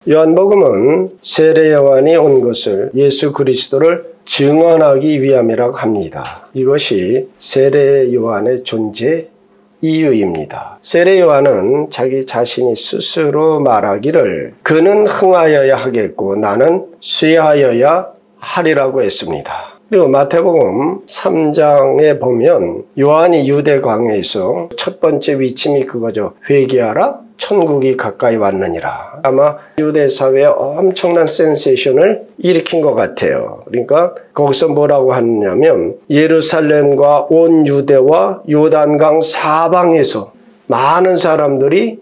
요한복음은 세례 요한이 온 것을 예수 그리스도를 증언하기 위함이라고 합니다. 이것이 세례 요한의 존재 이유입니다. 세례 요한은 자기 자신이 스스로 말하기를 그는 흥하여야 하겠고 나는 쇠하여야 하리라고 했습니다. 그리고 마태복음 3장에 보면 요한이 유대 광야에서 첫 번째 위침이 그거죠. 회개하라 천국이 가까이 왔느니라. 아마 유대 사회에 엄청난 센세이션을 일으킨 것 같아요. 그러니까 거기서 뭐라고 하느냐면 예루살렘과 온 유대와 요단강 사방에서 많은 사람들이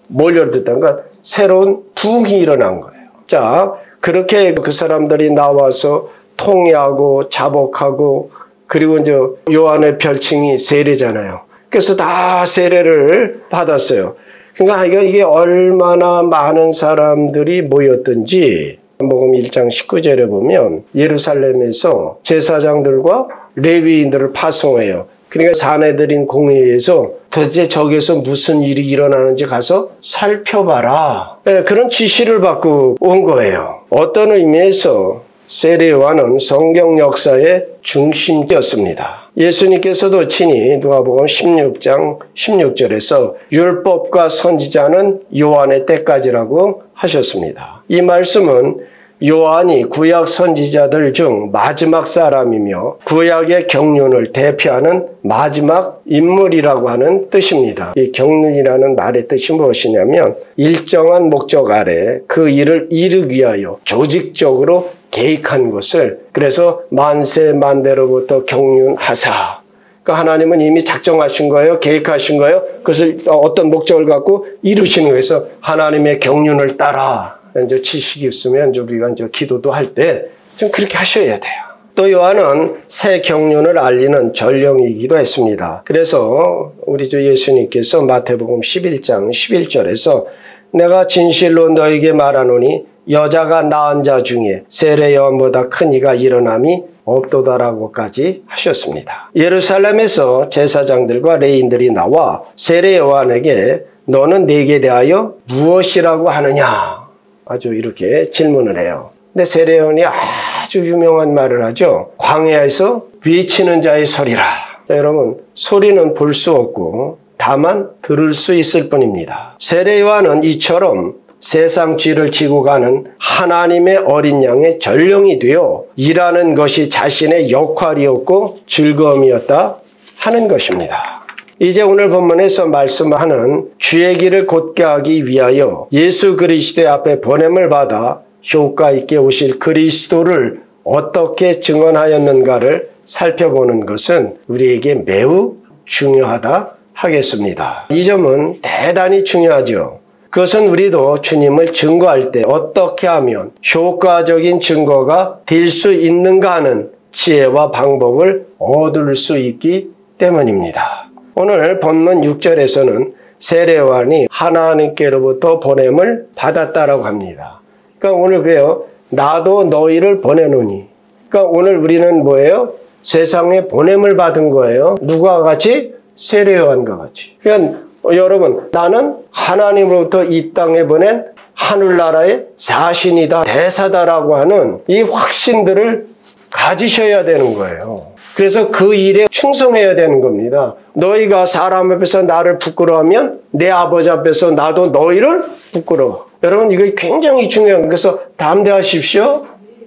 몰려들었다는 건 새로운 부흥이 일어난 거예요. 자, 그렇게 그 사람들이 나와서 통회하고 자복하고 그리고 이제 요한의 별칭이 세례잖아요. 그래서 다 세례를 받았어요. 그러니까 이게 얼마나 많은 사람들이 모였던지 복음 1장 19절에 보면 예루살렘에서 제사장들과 레위인들을 파송해요. 그러니까 사내들인 공회에서 도대체 저기서 무슨 일이 일어나는지 가서 살펴봐라. 그런 지시를 받고 온 거예요. 어떤 의미에서 세례 요한은 성경 역사의 중심이었습니다. 예수님께서도 친히 누가복음 16장 16절에서 율법과 선지자는 요한의 때까지라고 하셨습니다. 이 말씀은 요한이 구약 선지자들 중 마지막 사람이며 구약의 경륜을 대표하는 마지막 인물이라고 하는 뜻입니다. 이 경륜이라는 말의 뜻이 무엇이냐면 일정한 목적 아래 그 일을 이루기 위하여 조직적으로 계획한 것을 그래서 만세 만대로부터 경륜하사 그러니까 하나님은 이미 작정하신 거예요. 계획하신 거예요. 그것을 어떤 목적을 갖고 이루시는 거에서 하나님의 경륜을 따라 이제 지식이 있으면 우리가 이제 기도도 할 때 좀 그렇게 하셔야 돼요. 또 요한은 새 경륜을 알리는 전령이기도 했습니다. 그래서 우리 주 예수님께서 마태복음 11장 11절에서 내가 진실로 너에게 말하노니 여자가 낳은 자 중에 세례 요한보다 큰 이가 일어남이 없도다라고까지 하셨습니다. 예루살렘에서 제사장들과 레위인들이 나와 세례 요한에게 너는 내게 대하여 무엇이라고 하느냐? 아주 이렇게 질문을 해요. 근데 세례 요한이 아주 유명한 말을 하죠. 광야에서 외치는 자의 소리라. 자, 여러분 소리는 볼 수 없고 다만 들을 수 있을 뿐입니다. 세례 요한은 이처럼 세상 죄를 지고 가는 하나님의 어린 양의 전령이 되어 일하는 것이 자신의 역할이었고 즐거움이었다 하는 것입니다. 이제 오늘 본문에서 말씀하는 주의 길을 곧게 하기 위하여 예수 그리스도의 앞에 보냄을 받아 효과 있게 오실 그리스도를 어떻게 증언하였는가를 살펴보는 것은 우리에게 매우 중요하다 하겠습니다. 이 점은 대단히 중요하죠. 그것은 우리도 주님을 증거할 때 어떻게 하면 효과적인 증거가 될 수 있는가 하는 지혜와 방법을 얻을 수 있기 때문입니다. 오늘 본문 6절에서는 세례 요한이 하나님께로부터 보냄을 받았다라고 합니다. 그러니까 오늘 그래요. 나도 너희를 보내노니. 그러니까 오늘 우리는 뭐예요? 세상에 보냄을 받은 거예요. 누구와 같이? 세례 요한과 같이. 그러니까 여러분 나는 하나님으로부터 이 땅에 보낸 하늘나라의 사신이다 대사다라고 하는 이 확신들을 가지셔야 되는 거예요. 그래서 그 일에 충성해야 되는 겁니다. 너희가 사람 앞에서 나를 부끄러워하면 내 아버지 앞에서 나도 너희를 부끄러워. 여러분 이거 굉장히 중요한 거예요. 그래서 담대하십시오.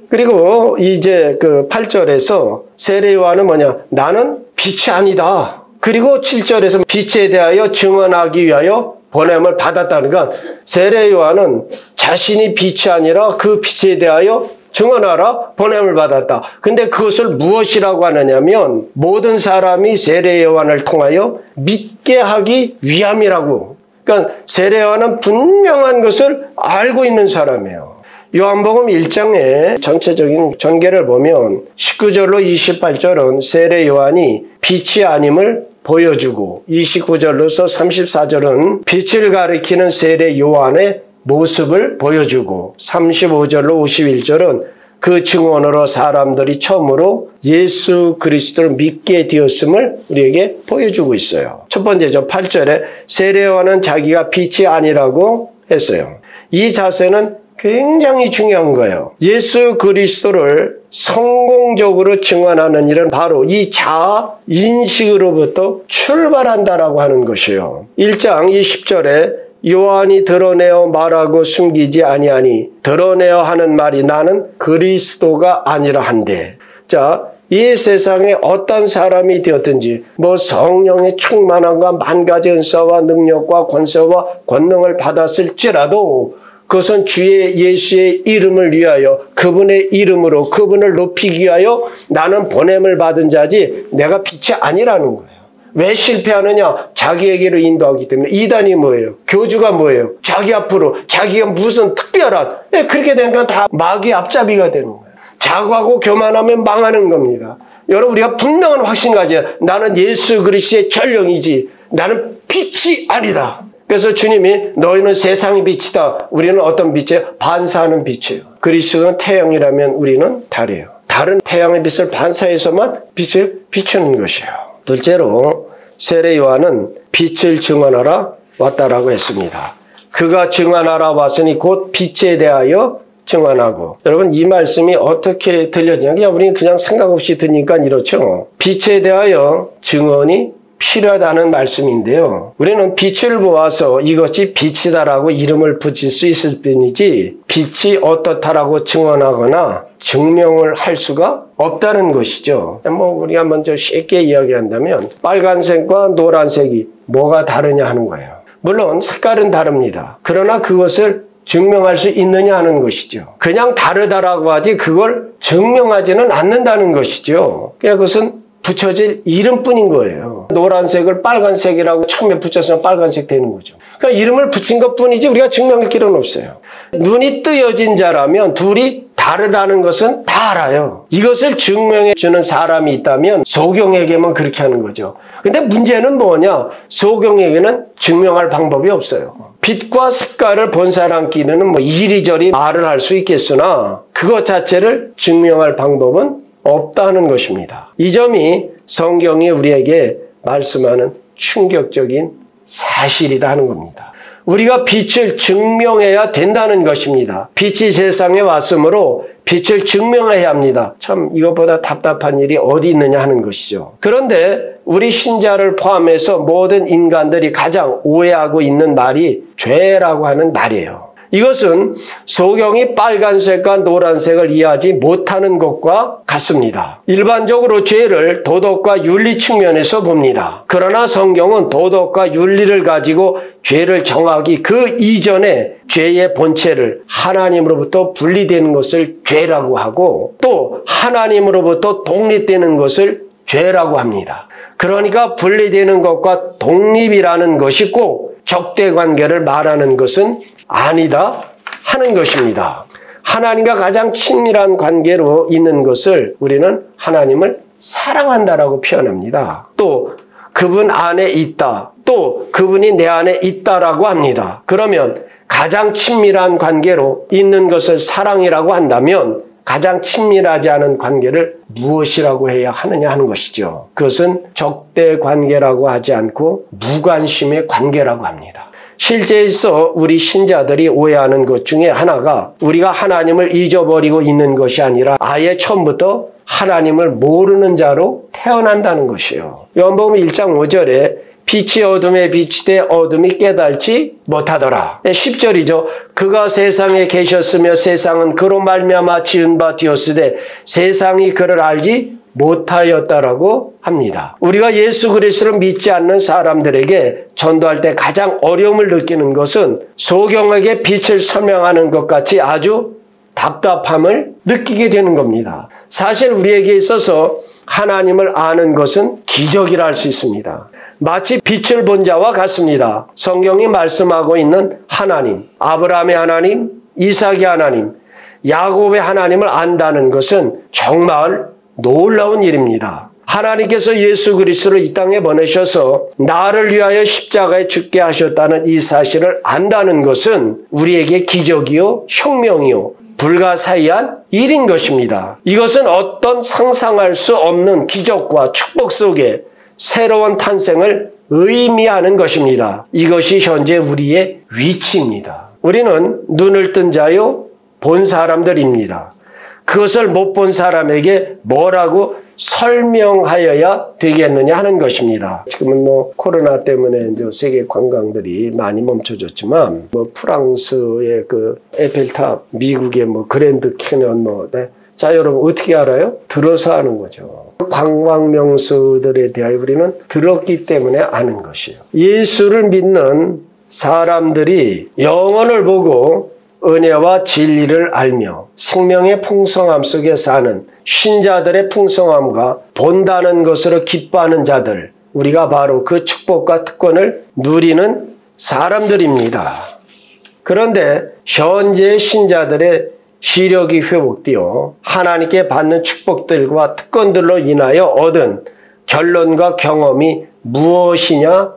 그리고 이제 그 8절에서 세례 요한은 뭐냐? 나는 빛이 아니다. 그리고 7절에서 빛에 대하여 증언하기 위하여 보냄을 받았다니까 세례 요한은 자신이 빛이 아니라 그 빛에 대하여 증언하라 보냄을 받았다. 근데 그것을 무엇이라고 하느냐면 모든 사람이 세례 요한을 통하여 믿게 하기 위함이라고. 그러니까 세례 요한은 분명한 것을 알고 있는 사람이에요. 요한복음 1장의 전체적인 전개를 보면 19절로 28절은 세례 요한이 빛이 아님을 보여주고 29절로서 34절은 빛을 가리키는 세례 요한의 모습을 보여주고 35절로 51절은 그 증언으로 사람들이 처음으로 예수 그리스도를 믿게 되었음을 우리에게 보여주고 있어요. 첫 번째죠. 8절에 세례 요한은 자기가 빛이 아니라고 했어요. 이 자세는 굉장히 중요한 거예요. 예수 그리스도를 성공적으로 증언하는 일은 바로 이 자아 인식으로부터 출발한다라고 하는 것이에요. 1장 20절에 요한이 드러내어 말하고 숨기지 아니하니 드러내어 하는 말이 나는 그리스도가 아니라 한데. 자, 이 세상에 어떤 사람이 되었든지 성령의 충만함과 만 가지 은사와 능력과 권세와 권능을 받았을지라도 그것은 주의 예수의 이름을 위하여 그분의 이름으로 그분을 높이기 위하여 나는 보냄을 받은 자지 내가 빛이 아니라는 거예요. 왜 실패하느냐? 자기에게로 인도하기 때문에. 이단이 뭐예요? 교주가 뭐예요? 자기 앞으로 자기가 무슨 특별한 그렇게 되니까 다 마귀의 앞잡이가 되는 거예요. 자고하고 교만하면 망하는 겁니다. 여러분 우리가 분명한 확신을 가져야 나는 예수 그리스도의 전령이지 나는 빛이 아니다. 그래서 주님이 너희는 세상의 빛이다. 우리는 어떤 빛이에요? 반사하는 빛이에요. 그리스도는 태양이라면 우리는 달이에요. 달은 태양의 빛을 반사해서만 빛을 비추는 것이에요. 둘째로 세례 요한은 빛을 증언하라 왔다라고 했습니다. 그가 증언하라 왔으니 곧 빛에 대하여 증언하고. 여러분 이 말씀이 어떻게 들려지냐? 우리는 그냥 생각 없이 듣니까 이렇죠. 빛에 대하여 증언이 필요하다는 말씀인데요. 우리는 빛을 보아서 이것이 빛이다라고 이름을 붙일 수 있을 뿐이지 빛이 어떻다라고 증언하거나 증명을 할 수가 없다는 것이죠. 우리가 먼저 쉽게 이야기한다면 빨간색과 노란색이 뭐가 다르냐 하는 거예요. 물론 색깔은 다릅니다. 그러나 그것을 증명할 수 있느냐 하는 것이죠. 그냥 다르다라고 하지 그걸 증명하지는 않는다는 것이죠. 그냥 그것은 붙여질 이름뿐인 거예요. 노란색을 빨간색이라고 처음에 붙였으면 빨간색 되는 거죠. 그러니까 이름을 붙인 것뿐이지 우리가 증명할 길은 없어요. 눈이 뜨여진 자라면 둘이 다르다는 것은 다 알아요. 이것을 증명해 주는 사람이 있다면 소경에게만 그렇게 하는 거죠. 근데 문제는 뭐냐? 소경에게는 증명할 방법이 없어요. 빛과 색깔을 본 사람끼리는 이리저리 말을 할 수 있겠으나 그것 자체를 증명할 방법은 없다는 것입니다. 이 점이 성경이 우리에게 말씀하는 충격적인 사실이다 하는 겁니다. 우리가 빛을 증명해야 된다는 것입니다. 빛이 세상에 왔으므로 빛을 증명해야 합니다. 참 이것보다 답답한 일이 어디 있느냐 하는 것이죠. 그런데 우리 신자를 포함해서 모든 인간들이 가장 오해하고 있는 말이 죄라고 하는 말이에요. 이것은 소경이 빨간색과 노란색을 이해하지 못하는 것과 같습니다. 일반적으로 죄를 도덕과 윤리 측면에서 봅니다. 그러나 성경은 도덕과 윤리를 가지고 죄를 정하기 그 이전에 죄의 본체를 하나님으로부터 분리되는 것을 죄라고 하고 또 하나님으로부터 독립되는 것을 죄라고 합니다. 그러니까 분리되는 것과 독립이라는 것이 꼭 적대관계를 말하는 것은 아니다 하는 것입니다. 하나님과 가장 친밀한 관계로 있는 것을 우리는 하나님을 사랑한다라고 표현합니다. 또 그분 안에 있다. 또 그분이 내 안에 있다라고 합니다. 그러면 가장 친밀한 관계로 있는 것을 사랑이라고 한다면 가장 친밀하지 않은 관계를 무엇이라고 해야 하느냐 하는 것이죠. 그것은 적대 관계라고 하지 않고 무관심의 관계라고 합니다. 실제에 있어 우리 신자들이 오해하는 것 중에 하나가 우리가 하나님을 잊어버리고 있는 것이 아니라 아예 처음부터 하나님을 모르는 자로 태어난다는 것이에요. 요한복음 1장 5절에 빛이 어둠에 비치되 어둠이 깨달지 못하더라. 10절이죠. 그가 세상에 계셨으며 세상은 그로 말미암아 지은 바 되었으되 세상이 그를 알지 못하였다라고 합니다. 우리가 예수 그리스도를 믿지 않는 사람들에게 전도할 때 가장 어려움을 느끼는 것은 소경에게 빛을 설명하는 것 같이 아주 답답함을 느끼게 되는 겁니다. 사실 우리에게 있어서 하나님을 아는 것은 기적이라 할 수 있습니다. 마치 빛을 본 자와 같습니다. 성경이 말씀하고 있는 하나님, 아브라함의 하나님, 이삭의 하나님, 야곱의 하나님을 안다는 것은 정말 놀라운 일입니다. 하나님께서 예수 그리스도를 이 땅에 보내셔서 나를 위하여 십자가에 죽게 하셨다는 이 사실을 안다는 것은 우리에게 기적이요, 혁명이요, 불가사의한 일인 것입니다. 이것은 어떤 상상할 수 없는 기적과 축복 속에 새로운 탄생을 의미하는 것입니다. 이것이 현재 우리의 위치입니다. 우리는 눈을 뜬 자요, 본 사람들입니다. 그것을 못 본 사람에게 뭐라고 설명하여야 되겠느냐 하는 것입니다. 지금은 코로나 때문에 이제 세계 관광들이 많이 멈춰졌지만 프랑스의 그 에펠탑, 미국의 그랜드 캐년 네. 자, 여러분 어떻게 알아요? 들어서 아는 거죠. 관광 명소들에 대하여 우리는 들었기 때문에 아는 것이에요. 예수를 믿는 사람들이 영혼을 보고 은혜와 진리를 알며 생명의 풍성함 속에 사는 신자들의 풍성함과 본다는 것으로 기뻐하는 자들, 우리가 바로 그 축복과 특권을 누리는 사람들입니다. 그런데 현재 신자들의 시력이 회복되어 하나님께 받는 축복들과 특권들로 인하여 얻은 결론과 경험이 무엇이냐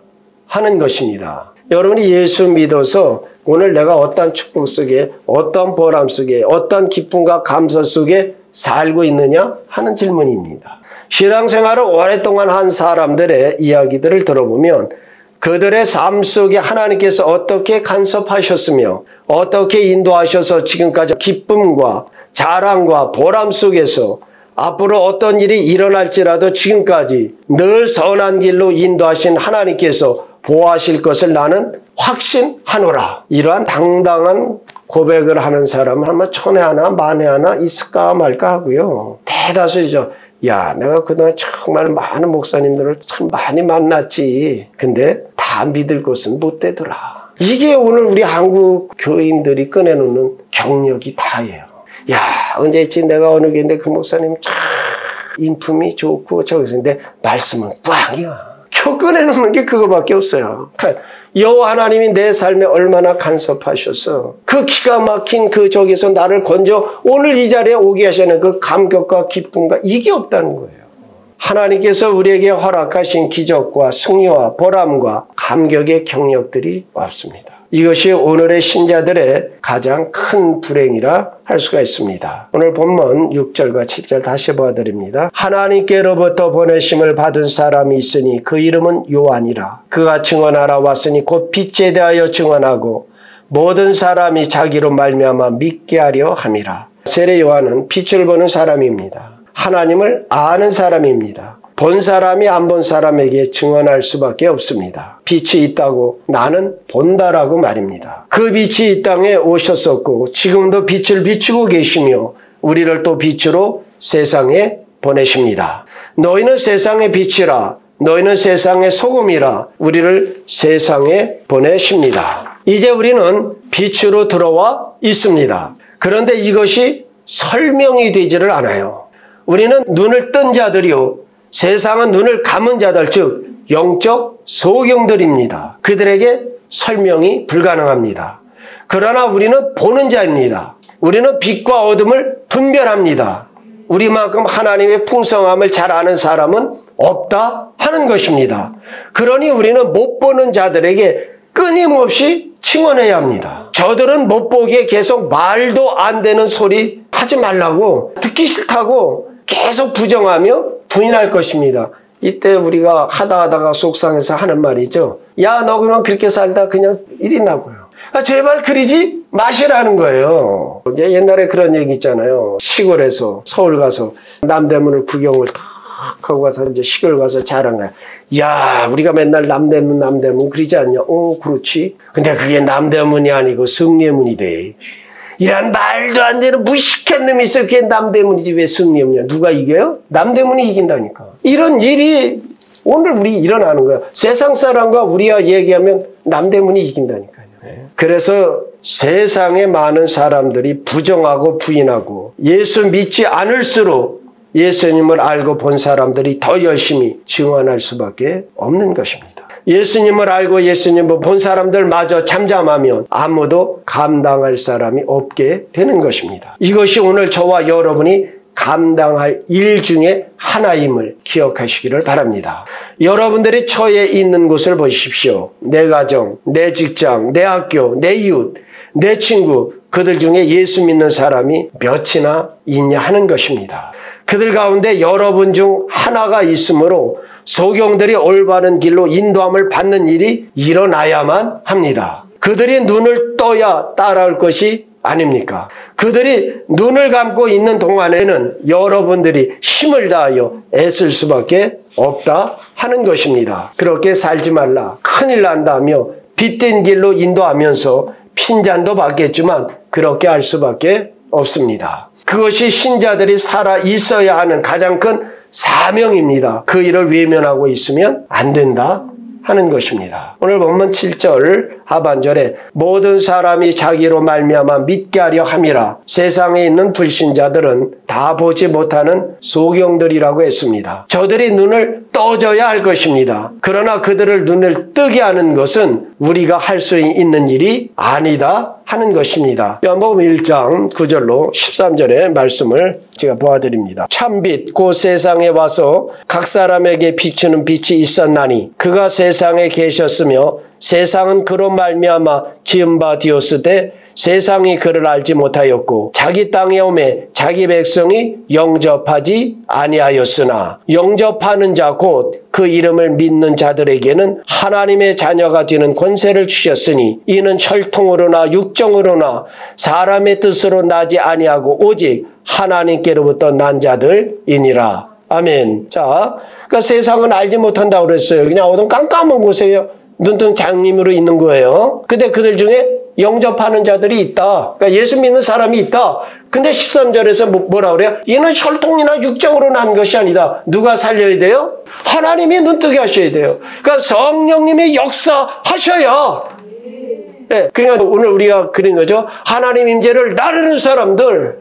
하는 것입니다. 여러분이 예수 믿어서 오늘 내가 어떤 축복 속에, 어떤 보람 속에, 어떤 기쁨과 감사 속에 살고 있느냐 하는 질문입니다. 신앙생활을 오랫동안 한 사람들의 이야기들을 들어보면 그들의 삶 속에 하나님께서 어떻게 간섭하셨으며 어떻게 인도하셔서 지금까지 기쁨과 자랑과 보람 속에서 앞으로 어떤 일이 일어날지라도 지금까지 늘 선한 길로 인도하신 하나님께서 보호하실 것을 나는 확신하노라. 이러한 당당한 고백을 하는 사람은 아마 천에 하나 만에 하나 있을까 말까 하고요. 대다수이죠. 야, 내가 그동안 정말 많은 목사님들을 참 많이 만났지. 근데 다 믿을 것은 못 되더라. 이게 오늘 우리 한국 교인들이 꺼내놓는 경력이 다예요. 야, 언제쯤 내가 어느 교회인데 그 목사님 참 인품이 좋고 저기서 근데 말씀은 꽝이야. 겨 꺼내놓는 게 그거밖에 없어요. 여호와 하나님이 내 삶에 얼마나 간섭하셔서 그 기가 막힌 그 저기서 나를 건져 오늘 이 자리에 오게 하시는 그 감격과 기쁨과 이게 없다는 거예요. 하나님께서 우리에게 허락하신 기적과 승리와 보람과 감격의 경력들이 없습니다. 이것이 오늘의 신자들의 가장 큰 불행이라 할 수가 있습니다. 오늘 본문 6절과 7절 다시 보아드립니다. 하나님께로부터 보내심을 받은 사람이 있으니 그 이름은 요한이라. 그가 증언하러 왔으니 곧 빛에 대하여 증언하고 모든 사람이 자기로 말미암아 믿게 하려 함이라. 세례 요한은 빛을 보는 사람입니다. 하나님을 아는 사람입니다. 본 사람이 안 본 사람에게 증언할 수밖에 없습니다. 빛이 있다고 나는 본다라고 말입니다. 그 빛이 이 땅에 오셨었고 지금도 빛을 비추고 계시며 우리를 또 빛으로 세상에 보내십니다. 너희는 세상의 빛이라. 너희는 세상의 소금이라. 우리를 세상에 보내십니다. 이제 우리는 빛으로 들어와 있습니다. 그런데 이것이 설명이 되지를 않아요. 우리는 눈을 뜬 자들이요. 세상은 눈을 감은 자들, 즉 영적 소경들입니다. 그들에게 설명이 불가능합니다. 그러나 우리는 보는 자입니다. 우리는 빛과 어둠을 분별합니다. 우리만큼 하나님의 풍성함을 잘 아는 사람은 없다 하는 것입니다. 그러니 우리는 못 보는 자들에게 끊임없이 칭언해야 합니다. 저들은 못 보기에 계속 말도 안 되는 소리 하지 말라고, 듣기 싫다고 계속 부정하며 부인할 것입니다. 이때 우리가 하다가 속상해서 하는 말이죠. 야, 너 그러면 그렇게 살다 그냥 일이 나고요. 제발 그러지 마시라는 거예요. 이제 옛날에 그런 얘기 있잖아요. 시골에서 서울 가서 남대문을 구경을 탁 하고 가서 이제 시골 가서 자랑 거야. 야, 우리가 맨날 남대문 그러지 않냐? 그렇지. 근데 그게 남대문이 아니고 승례문이 돼. 이런 말도 안 되는 무식한 놈이 있어. 그게 남대문이지 왜 승리문이야. 누가 이겨요? 남대문이 이긴다니까. 이런 일이 오늘 우리 일어나는 거야. 세상 사람과 우리가 얘기하면 남대문이 이긴다니까요. 그래서 세상에 많은 사람들이 부정하고 부인하고 예수 믿지 않을수록 예수님을 알고 본 사람들이 더 열심히 증언할 수밖에 없는 것입니다. 예수님을 알고 예수님을 본 사람들마저 잠잠하면 아무도 감당할 사람이 없게 되는 것입니다. 이것이 오늘 저와 여러분이 감당할 일 중에 하나임을 기억하시기를 바랍니다. 여러분들이 처해 있는 곳을 보십시오. 내 가정, 내 직장, 내 학교, 내 이웃, 내 친구, 그들 중에 예수 믿는 사람이 몇이나 있냐 하는 것입니다. 그들 가운데 여러분 중 하나가 있으므로 소경들이 올바른 길로 인도함을 받는 일이 일어나야만 합니다. 그들이 눈을 떠야 따라올 것이 아닙니까? 그들이 눈을 감고 있는 동안에는 여러분들이 힘을 다하여 애쓸 수밖에 없다 하는 것입니다. 그렇게 살지 말라, 큰일 난다며 빛된 길로 인도하면서 핀잔도 받겠지만 그렇게 할 수밖에 없습니다. 그것이 신자들이 살아 있어야 하는 가장 큰 사명입니다. 그 일을 외면하고 있으면 안 된다 하는 것입니다. 오늘 본문 7절 하반절에 모든 사람이 자기로 말미암아 믿게 하려 함이라. 세상에 있는 불신자들은 다 보지 못하는 소경들이라고 했습니다. 저들이 눈을 떠줘야 할 것입니다. 그러나 그들을 눈을 뜨게 하는 것은 우리가 할 수 있는 일이 아니다 하는 것입니다. 요한복음 1장 9절로 13절의 말씀을 제가 보아드립니다. 참빛 곧 세상에 와서 각 사람에게 비추는 빛이 있었나니 그가 세상에 계셨으며 세상은 그로 말미암아 지은 바 되었으되 세상이 그를 알지 못하였고 자기 땅에 오매 자기 백성이 영접하지 아니하였으나 영접하는 자 곧 그 이름을 믿는 자들에게는 하나님의 자녀가 되는 권세를 주셨으니 이는 혈통으로나 육정으로나 사람의 뜻으로 나지 아니하고 오직 하나님께로부터 난 자들이니라. 아멘. 자, 그러니까 세상은 알지 못한다고 그랬어요. 그냥 어떤 깜깜한 곳에 눈뜬 장님으로 있는 거예요. 근데 그들 중에 영접하는 자들이 있다. 그러니까 예수 믿는 사람이 있다. 근데 13절에서 뭐라 그래요? 이는 혈통이나 육정으로 난 것이 아니다. 누가 살려야 돼요? 하나님이 눈뜨게 하셔야 돼요. 그러니까 성령님이 역사하셔야. 네, 그러니까 오늘 우리가 그린 거죠. 하나님 임재를 나르는 사람들.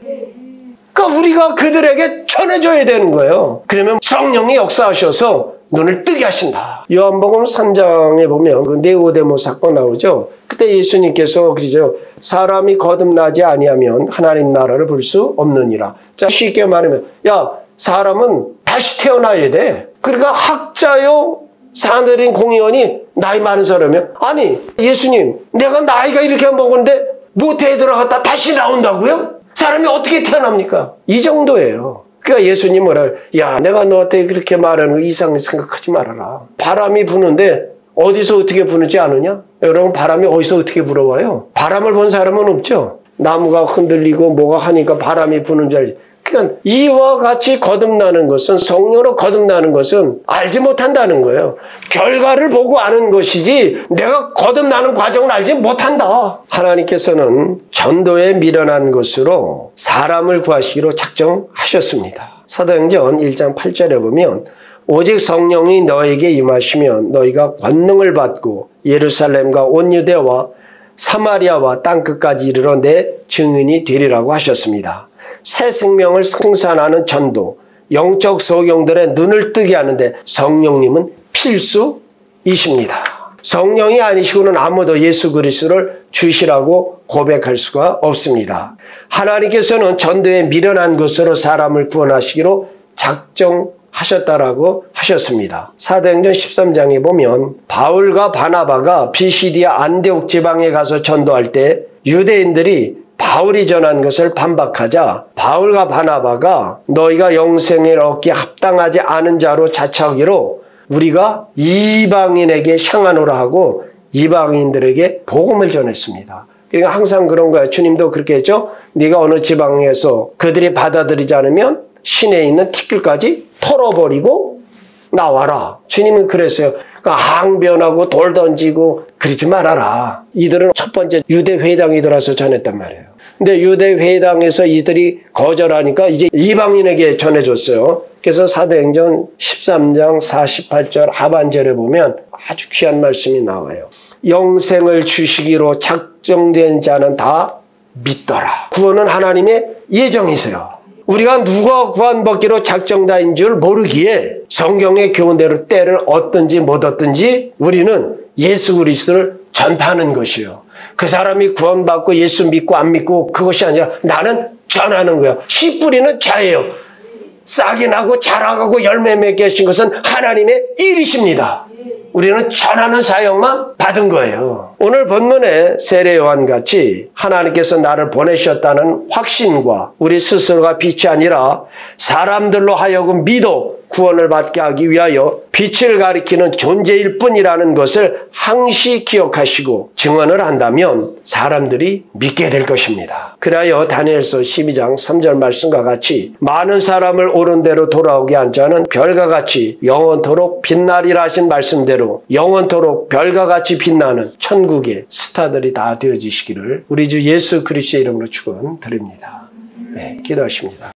그러니까 우리가 그들에게 전해줘야 되는 거예요. 그러면 성령이 역사하셔서 눈을 뜨게 하신다. 요한복음 3장에 보면 그 니고데모 사건 나오죠. 그때 예수님께서 그러죠. 사람이 거듭나지 아니하면 하나님 나라를 볼 수 없느니라. 자, 쉽게 말하면 야, 사람은 다시 태어나야 돼. 그러니까 학자요 사내린 공의원이 나이 많은 사람이야. 아니 예수님, 내가 나이가 이렇게 먹었는데 모태에 들어갔다 다시 나온다고요? 사람이 어떻게 태어납니까? 이 정도예요. 그러니까 예수님 뭐라, 야, 내가 너한테 그렇게 말하는 거 이상하게 생각하지 말아라. 바람이 부는데 어디서 어떻게 부는지 아느냐? 여러분, 바람이 어디서 어떻게 불어와요? 바람을 본 사람은 없죠? 나무가 흔들리고 뭐가 하니까 바람이 부는 줄 알지. 그러니까 이와 같이 거듭나는 것은, 성령으로 거듭나는 것은 알지 못한다는 거예요. 결과를 보고 아는 것이지 내가 거듭나는 과정을 알지 못한다. 하나님께서는 전도에 미련한 것으로 사람을 구하시기로 작정하셨습니다. 사도행전 1장 8절에 보면 오직 성령이 너에게 임하시면 너희가 권능을 받고 예루살렘과 온 유대와 사마리아와 땅끝까지 이르러 내 증인이 되리라고 하셨습니다. 새 생명을 생산하는 전도, 영적 소경들의 눈을 뜨게 하는데 성령님은 필수이십니다. 성령이 아니시고는 아무도 예수 그리스도를 주시라고 고백할 수가 없습니다. 하나님께서는 전도에 미련한 것으로 사람을 구원하시기로 작정하셨다라고 하셨습니다. 사도행전 13장에 보면 바울과 바나바가 비시디아 안디옥 지방에 가서 전도할 때 유대인들이 바울이 전한 것을 반박하자 바울과 바나바가 너희가 영생을 얻기에 합당하지 않은 자로 자처하기로 우리가 이방인에게 향하노라 하고 이방인들에게 복음을 전했습니다. 그러니까 항상 그런 거예요. 주님도 그렇게 했죠. 네가 어느 지방에서 그들이 받아들이지 않으면 시내에 있는 티끌까지 털어버리고 나와라. 주님은 그랬어요. 그러니까 항변하고 돌 던지고 그러지 말아라. 이들은 첫 번째 유대 회당에 들어서 전했단 말이에요. 근데 유대 회당에서 이들이 거절하니까 이제 이방인에게 전해줬어요. 그래서 사도행전 13장 48절 하반절에 보면 아주 귀한 말씀이 나와요. 영생을 주시기로 작정된 자는 다 믿더라. 구원은 하나님의 예정이세요. 우리가 누가 구원받기로 작정다인 줄 모르기에 성경의 교훈대로 때를 얻든지 못 얻든지 우리는 예수 그리스도를 전파하는 것이에요. 그 사람이 구원받고 예수 믿고 안 믿고 그것이 아니라 나는 전하는 거야. 씨 뿌리는 자예요. 싹이 나고 자라가고 열매 맺게 하신 것은 하나님의 일이십니다. 우리는 전하는 사역만 받은 거예요. 오늘 본문의 세례 요한같이 하나님께서 나를 보내셨다는 확신과 우리 스스로가 빛이 아니라 사람들로 하여금 믿어 구원을 받게 하기 위하여 빛을 가리키는 존재일 뿐이라는 것을 항시 기억하시고 증언을 한다면 사람들이 믿게 될 것입니다. 그리하여 다니엘서 12장 3절 말씀과 같이 많은 사람을 옳은 대로 돌아오게 한 자는 별과 같이 영원토록 빛나리라 하신 말씀대로 영원토록 별과 같이 빛나는 천국의 스타들이 다 되어지시기를 우리 주 예수 그리스도의 이름으로 축원드립니다. 네, 기도하십니다.